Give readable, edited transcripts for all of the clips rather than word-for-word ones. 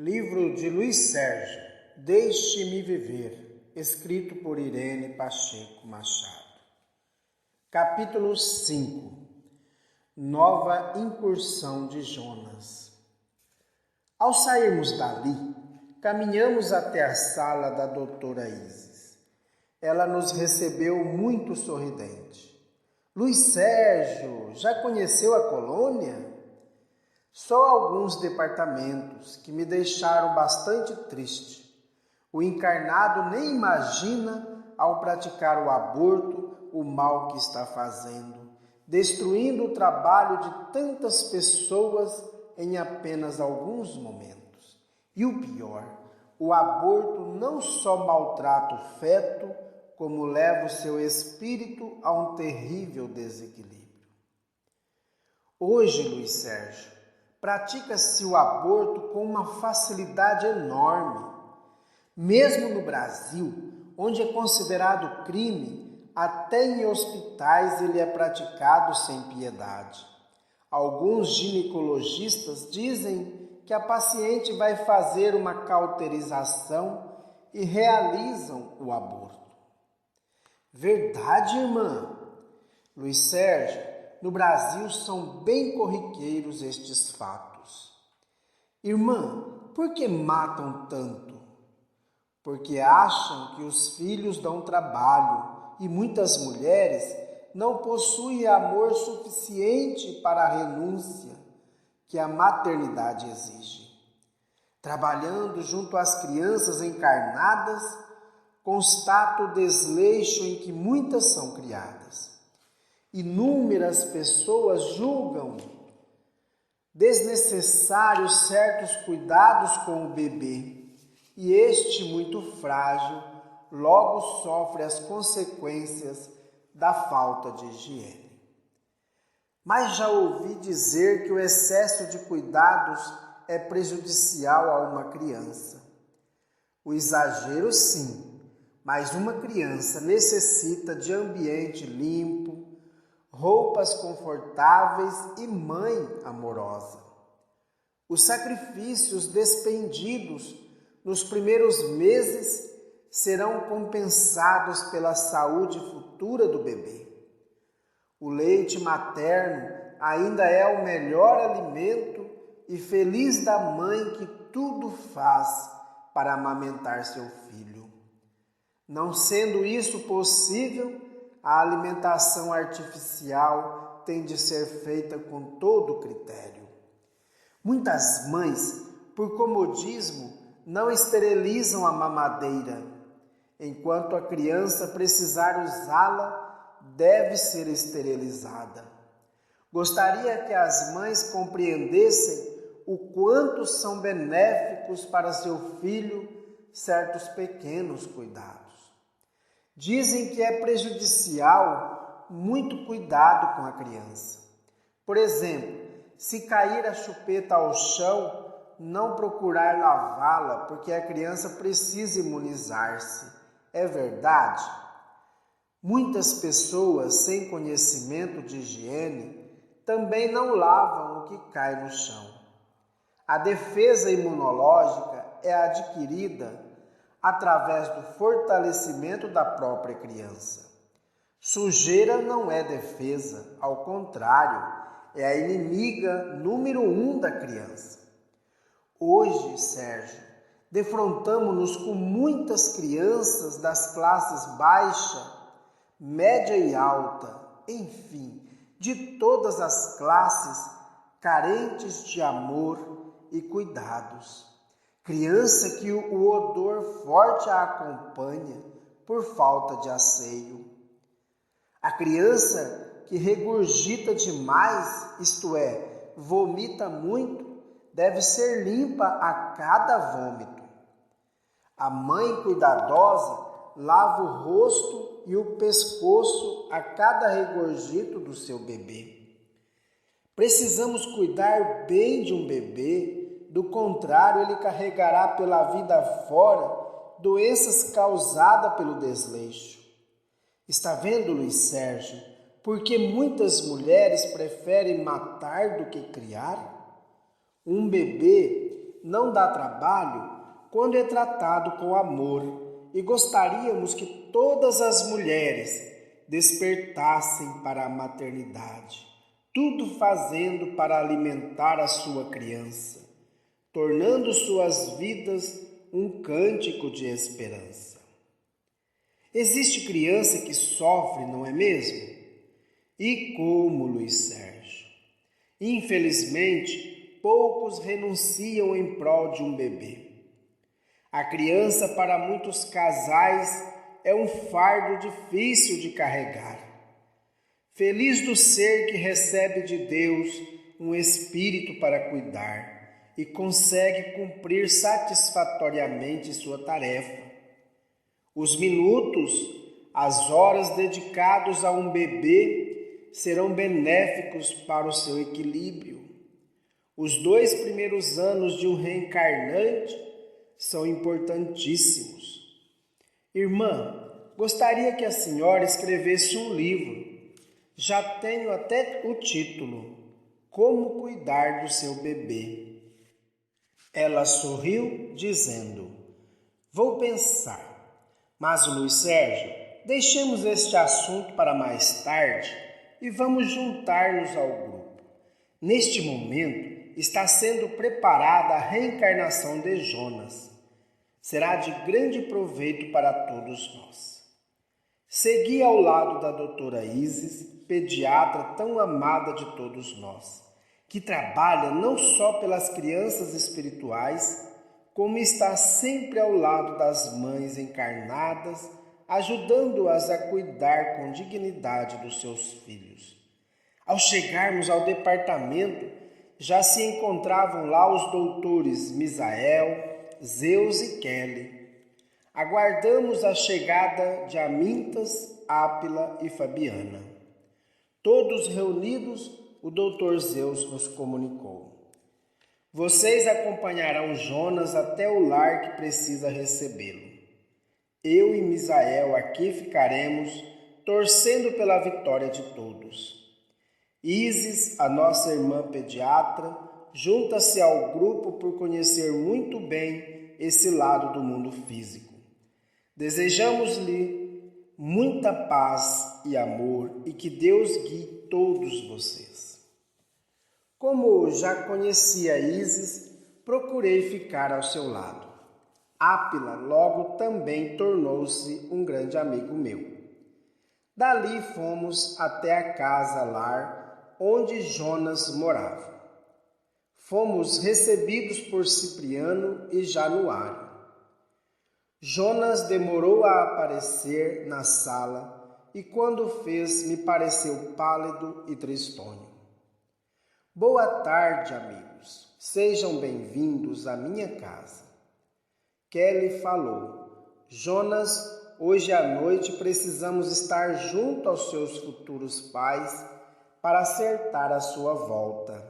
Livro de Luiz Sérgio, Deixe-me Viver, escrito por Irene Pacheco Machado. Capítulo 5. Nova incursão de Jonas. Ao sairmos dali, caminhamos até a sala da doutora Isis. Ela nos recebeu muito sorridente. Luiz Sérgio, já conheceu a colônia? Só alguns departamentos que me deixaram bastante triste. O encarnado nem imagina, ao praticar o aborto, o mal que está fazendo, destruindo o trabalho de tantas pessoas em apenas alguns momentos. E o pior, o aborto não só maltrata o feto, como leva o seu espírito a um terrível desequilíbrio. Hoje, Luiz Sérgio, pratica-se o aborto com uma facilidade enorme. Mesmo no Brasil, onde é considerado crime, até em hospitais ele é praticado sem piedade. Alguns ginecologistas dizem que a paciente vai fazer uma cauterização e realizam o aborto. Verdade, irmã? Luiz Sérgio, no Brasil são bem corriqueiros estes fatos. Irmã, por que matam tanto? Porque acham que os filhos dão trabalho e muitas mulheres não possuem amor suficiente para a renúncia que a maternidade exige. Trabalhando junto às crianças encarnadas, constato o desleixo em que muitas são criadas. Inúmeras pessoas julgam desnecessários certos cuidados com o bebê e este, muito frágil, logo sofre as consequências da falta de higiene. Mas já ouvi dizer que o excesso de cuidados é prejudicial a uma criança. O exagero, sim, mas uma criança necessita de ambiente limpo, roupas confortáveis e mãe amorosa. Os sacrifícios despendidos nos primeiros meses serão compensados pela saúde futura do bebê. O leite materno ainda é o melhor alimento e feliz da mãe que tudo faz para amamentar seu filho. Não sendo isso possível, a alimentação artificial tem de ser feita com todo critério. Muitas mães, por comodismo, não esterilizam a mamadeira. Enquanto a criança precisar usá-la, deve ser esterilizada. Gostaria que as mães compreendessem o quanto são benéficos para seu filho certos pequenos cuidados. Dizem que é prejudicial muito cuidado com a criança. Por exemplo, se cair a chupeta ao chão, não procurar lavá-la porque a criança precisa imunizar-se. É verdade? Muitas pessoas sem conhecimento de higiene também não lavam o que cai no chão. A defesa imunológica é adquirida através do fortalecimento da própria criança. Sujeira não é defesa, ao contrário, é a inimiga número 1 da criança. Hoje, Sérgio, defrontamo-nos com muitas crianças das classes baixa, média e alta, enfim, de todas as classes, carentes de amor e cuidados. Criança que o odor forte a acompanha por falta de asseio. A criança que regurgita demais, isto é, vomita muito, deve ser limpa a cada vômito. A mãe cuidadosa lava o rosto e o pescoço a cada regurgito do seu bebê. Precisamos cuidar bem de um bebê, do contrário, ele carregará pela vida fora doenças causadas pelo desleixo. Está vendo, Luiz Sérgio, por que muitas mulheres preferem matar do que criar? Um bebê não dá trabalho quando é tratado com amor e gostaríamos que todas as mulheres despertassem para a maternidade, tudo fazendo para alimentar a sua criança, tornando suas vidas um cântico de esperança. Existe criança que sofre, não é mesmo? E como, Luiz Sérgio? Infelizmente, poucos renunciam em prol de um bebê. A criança, para muitos casais, é um fardo difícil de carregar. Feliz do ser que recebe de Deus um espírito para cuidar e consegue cumprir satisfatoriamente sua tarefa. Os minutos, as horas dedicados a um bebê serão benéficos para o seu equilíbrio. Os 2 primeiros anos de um reencarnante são importantíssimos. Irmã, gostaria que a senhora escrevesse um livro. Já tenho até o título: Como Cuidar do Seu Bebê. Ela sorriu, dizendo: Vou pensar. Mas, Luiz Sérgio, deixemos este assunto para mais tarde e vamos juntar-nos ao grupo. Neste momento, está sendo preparada a reencarnação de Jonas. Será de grande proveito para todos nós. Segui ao lado da doutora Isis, pediatra tão amada de todos nós, que trabalha não só pelas crianças espirituais, como está sempre ao lado das mães encarnadas, ajudando-as a cuidar com dignidade dos seus filhos. Ao chegarmos ao departamento, já se encontravam lá os doutores Misael, Zeus e Kelly. Aguardamos a chegada de Amintas, Ápila e Fabiana. Todos reunidos, o doutor Zeus nos comunicou: Vocês acompanharão Jonas até o lar que precisa recebê-lo. Eu e Misael aqui ficaremos, torcendo pela vitória de todos. Isis, a nossa irmã pediatra, junta-se ao grupo por conhecer muito bem esse lado do mundo físico. Desejamos-lhe muita paz e amor e que Deus guie todos vocês. Como já conhecia Isis, procurei ficar ao seu lado. Ápila logo também tornou-se um grande amigo meu. Dali fomos até a casa-lar onde Jonas morava. Fomos recebidos por Cipriano e Januário. Jonas demorou a aparecer na sala e quando fez me pareceu pálido e tristonho. Boa tarde, amigos. Sejam bem-vindos à minha casa. Kelly falou: Jonas, hoje à noite precisamos estar junto aos seus futuros pais para acertar a sua volta.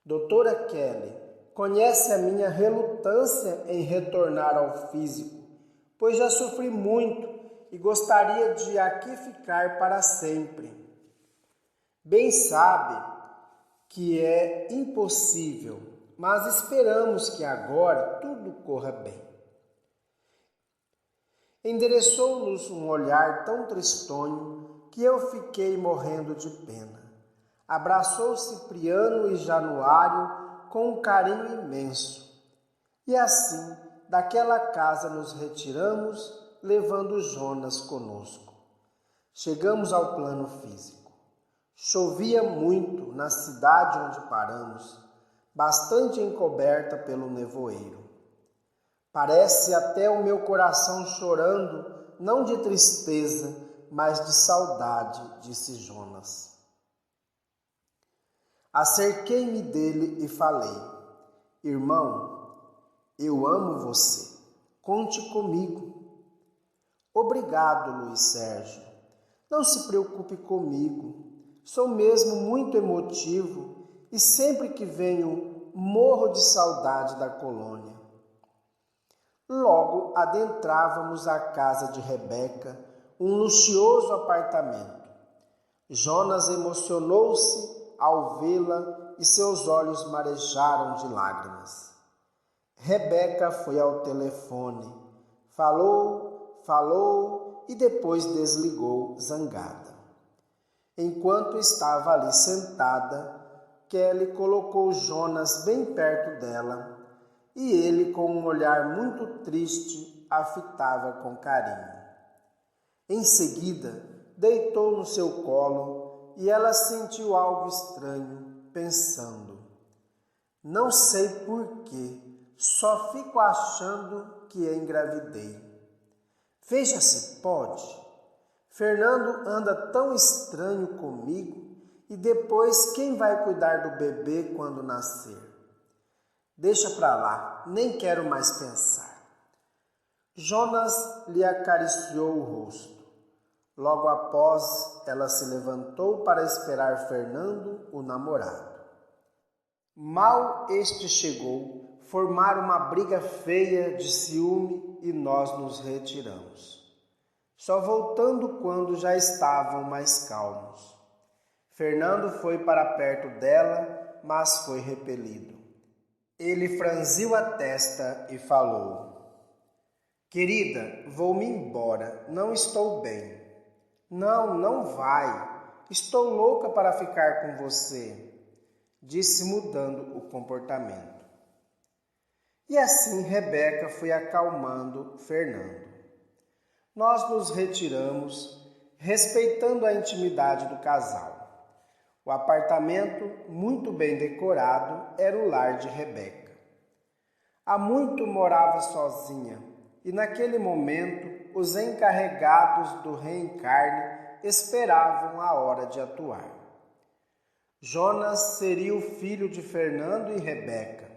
Doutora Kelly, conhece a minha relutância em retornar ao físico, pois já sofri muito e gostaria de aqui ficar para sempre. Bem sabe que é impossível, mas esperamos que agora tudo corra bem. Endereçou-nos um olhar tão tristonho que eu fiquei morrendo de pena. Abraçou Cipriano e Januário com um carinho imenso. E assim, daquela casa nos retiramos, levando Jonas conosco. Chegamos ao plano físico. Chovia muito na cidade onde paramos, bastante encoberta pelo nevoeiro. Parece até o meu coração chorando, não de tristeza, mas de saudade, disse Jonas. Acerquei-me dele e falei: Irmão, eu amo você. Conte comigo. Obrigado, Luiz Sérgio. Não se preocupe comigo. Sou mesmo muito emotivo e sempre que venho morro de saudade da colônia. Logo adentrávamos a casa de Rebeca, um luxuoso apartamento. Jonas emocionou-se ao vê-la e seus olhos marejaram de lágrimas. Rebeca foi ao telefone, falou e depois desligou, zangada. Enquanto estava ali sentada, Kelly colocou Jonas bem perto dela e ele, com um olhar muito triste, a fitava com carinho. Em seguida, deitou no seu colo e ela sentiu algo estranho, pensando: não sei por quê, só fico achando que engravidei. Veja se pode. Fernando anda tão estranho comigo e depois quem vai cuidar do bebê quando nascer? Deixa pra lá, nem quero mais pensar. Jonas lhe acariciou o rosto. Logo após, ela se levantou para esperar Fernando, o namorado. Mal este chegou, formaram uma briga feia de ciúme e nós nos retiramos. Só voltando quando já estavam mais calmos. Fernando foi para perto dela, mas foi repelido. Ele franziu a testa e falou: querida, vou-me embora, não estou bem. Não vai, estou louca para ficar com você, disse mudando o comportamento. E assim Rebeca foi acalmando Fernando. Nós nos retiramos, respeitando a intimidade do casal. O apartamento, muito bem decorado, era o lar de Rebeca. Há muito morava sozinha e naquele momento os encarregados do reencarne esperavam a hora de atuar. Jonas seria o filho de Fernando e Rebeca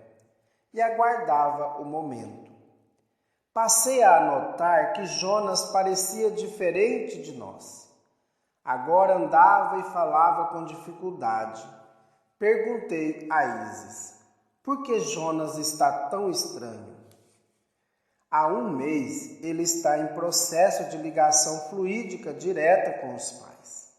e aguardava o momento. Passei a notar que Jonas parecia diferente de nós. Agora andava e falava com dificuldade. Perguntei a Isis: por que Jonas está tão estranho? Há um mês ele está em processo de ligação fluídica direta com os pais.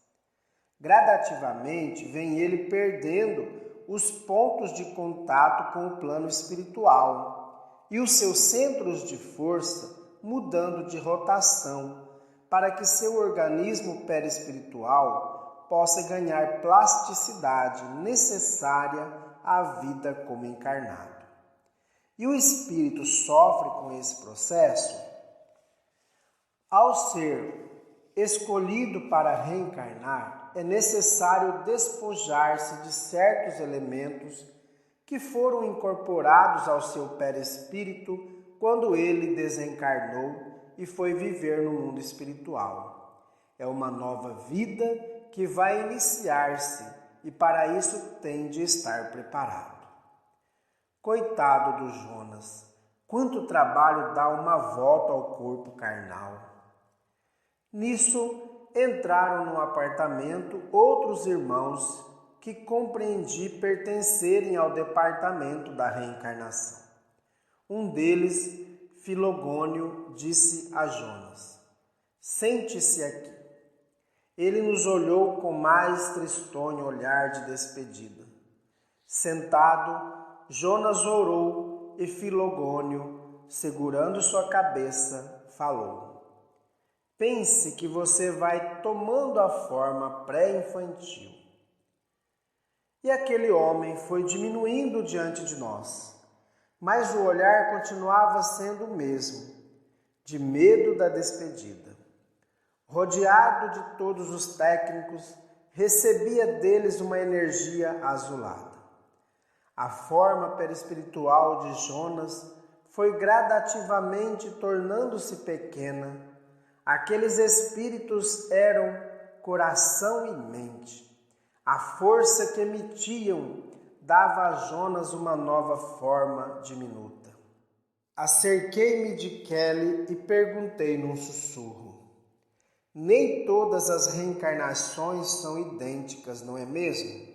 Gradativamente vem ele perdendo os pontos de contato com o plano espiritual e os seus centros de força mudando de rotação para que seu organismo perispiritual possa ganhar plasticidade necessária à vida como encarnado. E o espírito sofre com esse processo? Ao ser escolhido para reencarnar, é necessário despojar-se de certos elementos que foram incorporados ao seu perispírito quando ele desencarnou e foi viver no mundo espiritual. É uma nova vida que vai iniciar-se e para isso tem de estar preparado. Coitado do Jonas, quanto trabalho dá uma volta ao corpo carnal. Nisso, entraram no apartamento outros irmãos que compreendi pertencerem ao departamento da reencarnação. Um deles, Filogônio, disse a Jonas: sente-se aqui. Ele nos olhou com mais tristonho olhar de despedida. Sentado, Jonas orou e Filogônio, segurando sua cabeça, falou: pense que você vai tomando a forma pré-infantil. E aquele homem foi diminuindo diante de nós, mas o olhar continuava sendo o mesmo, de medo da despedida. Rodeado de todos os técnicos, recebia deles uma energia azulada. A forma perispiritual de Jonas foi gradativamente tornando-se pequena. Aqueles espíritos eram coração e mente. A força que emitiam dava a Jonas uma nova forma diminuta. Acerquei-me de Kelly e perguntei num sussurro: nem todas as reencarnações são idênticas, não é mesmo?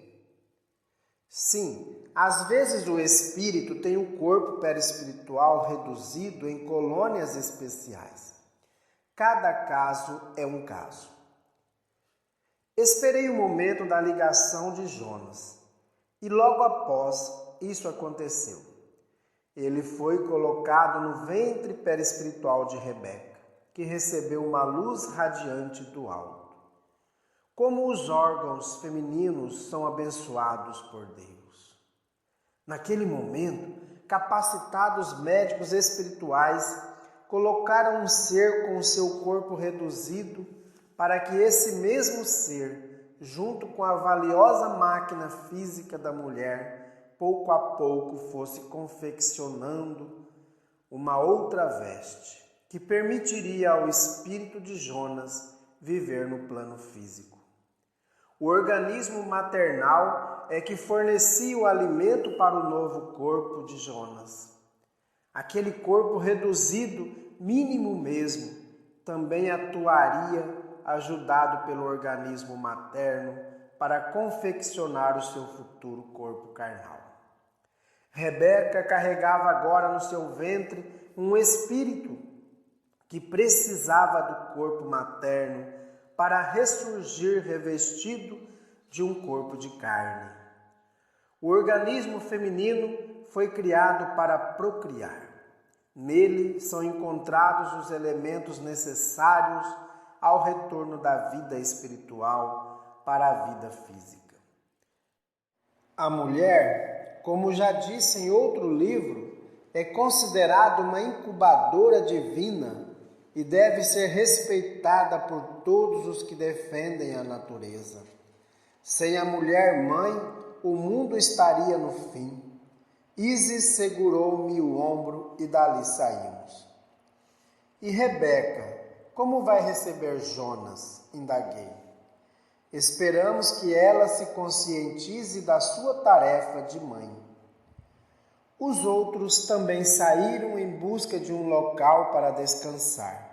Sim, às vezes o espírito tem o corpo perispiritual reduzido em colônias especiais. Cada caso é um caso. Esperei o momento da ligação de Jonas. E logo após isso aconteceu, ele foi colocado no ventre perispiritual de Rebeca, que recebeu uma luz radiante do alto. Como os órgãos femininos são abençoados por Deus. Naquele momento, capacitados médicos espirituais colocaram um ser com o seu corpo reduzido para que esse mesmo ser, junto com a valiosa máquina física da mulher, pouco a pouco fosse confeccionando uma outra veste, que permitiria ao espírito de Jonas viver no plano físico. O organismo maternal é que fornecia o alimento para o novo corpo de Jonas. Aquele corpo reduzido, mínimo mesmo, também atuaria ajudado pelo organismo materno para confeccionar o seu futuro corpo carnal. Rebeca carregava agora no seu ventre um espírito que precisava do corpo materno para ressurgir revestido de um corpo de carne. O organismo feminino foi criado para procriar. Nele são encontrados os elementos necessários ao retorno da vida espiritual para a vida física. A mulher, como já disse em outro livro, é considerada uma incubadora divina e deve ser respeitada por todos os que defendem a natureza. Sem a mulher mãe, o mundo estaria no fim. Ísis segurou-me o ombro e dali saímos. E Rebeca, como vai receber Jonas? Indaguei. Esperamos que ela se conscientize da sua tarefa de mãe. Os outros também saíram em busca de um local para descansar.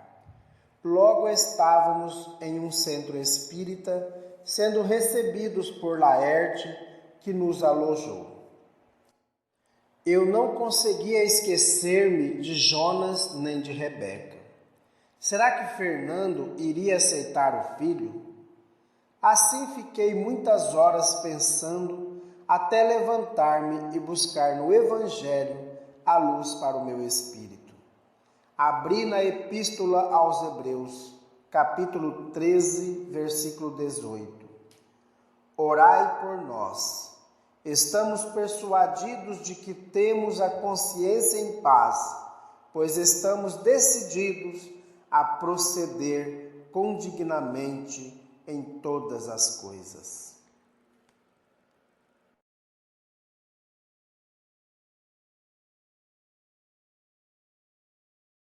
Logo estávamos em um centro espírita, sendo recebidos por Laerte, que nos alojou. Eu não conseguia esquecer-me de Jonas nem de Rebeca. Será que Fernando iria aceitar o filho? Assim fiquei muitas horas pensando, até levantar-me e buscar no Evangelho a luz para o meu espírito. Abri na Epístola aos Hebreus, capítulo 13, versículo 18. Orai por nós. Estamos persuadidos de que temos a consciência em paz, pois estamos decididos a proceder condignamente em todas as coisas.